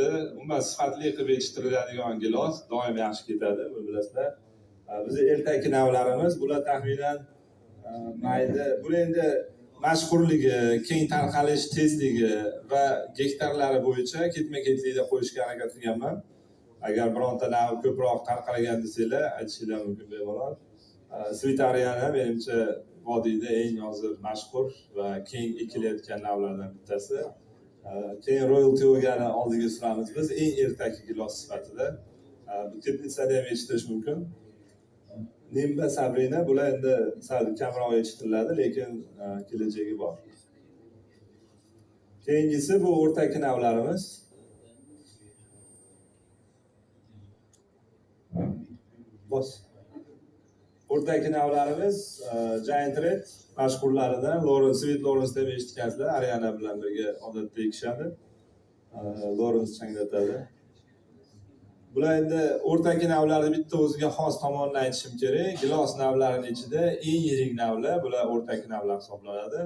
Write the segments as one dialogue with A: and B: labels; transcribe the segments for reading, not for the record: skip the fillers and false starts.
A: ketdi. Umuman sifatli qilib yetishtiriladigan gilos doim yaxshi ketadi, buni bilasizlar. Bizning ertaki navlarimiz bular taxminan mayda. Bu endi mashhurligi, keng tarqalish tezligi va gektarlari bo'yicha ketma-ketlikda qo'yishga harakat qilganman. Agar bironta nav ko'proq tarqalgan desanglar, aytishinglar mumkin bemalol. Svitariana menimcha vodiyda eng hozir mashhur va keng ekilayotgan navlardan bittasi. Keyin Royal Togani oldiga suramiz biz eng ertaki gilos sifatida. Bu teplitsada ham yetishtirish mumkin. Nimba Sabrina bular endi sal kamroq yetishtiriladi, lekin kelajagi bor. Keyingisi bu o'rtaki navlarimiz. O'rtaki navlarimiz Giant Red mashhurlaridan Sweet Lawrence deb eshitgansizlar, Ariana bilan birga odatda ekishadi. Lawrence changlatadi. Bular endi o'rtaki navlarning bitta o'ziga xos tomonini aytishim kerak. Gilos navlarining ichida eng yirik navlar bular o'rtaki navlar hisoblanadi.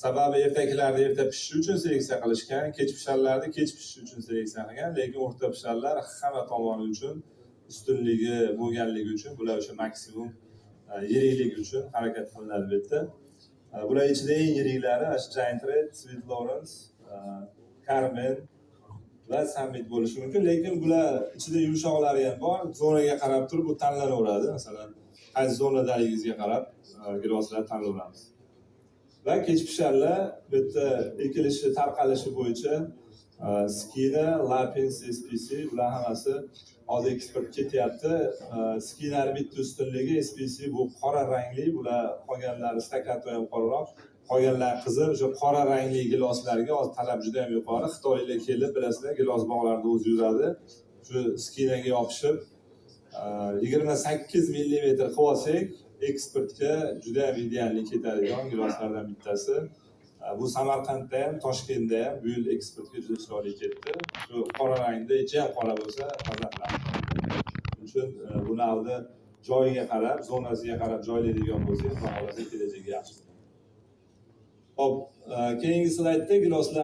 A: Sababi ertaklarni erta pishishi uchun seleksiya qilishgan, kech pisharlarni kech pishishi uchun seleksiya qilgan, lekin o'rta pisharlar hamma tomoni uchun ustunligi bo'lganligi uchun bular o'sha maksimum yiriklik uchun harakat qilinadi bu yerda. Bular ichida eng yiriklari Giant Red, Sweet Lawrence, Carmen va Summit bo'lishi mumkin, lekin bular ichida yumshoqlari ham bor. Zonaga qarab turib bu tanlanaveradi. Masalan, qaysi zonadaligingizga qarab giloslar tanlayveramiz. Va kech pisharlar bu yerda ekilishi, tarqalishi bo'yicha Skina, Lapins, SPC bular hammasi hozir eksport ketyapti. Skinani bitta ustunligi SPC bu qora rangli, bular qolganlari stakato ham qoraroq, qolganlar qizil. O'sha qora rangli giloslarga hozir talab juda ham yuqori. Xitoylar kelib, bilasizlar, gilos bog'larida o'zi yuradi. Shu skinaga yopishib 28 mm qilib olsak, eksportga juda ham idealli ketadigan giloslardan bittasi. Bu Samarqandda ham, Toshkentda ham bu yil eksportga juda chiroyli ketdi. Shu qora rangda, ichi ham qora bo'lsa, farzandlar. Shuning uchun buni aldi joyiga qarab, zonasiga qarab joylaydigan bo'lsangiz, xohlasangiz kelajagi yaxshi. Hop, keyingi slaydda giloslar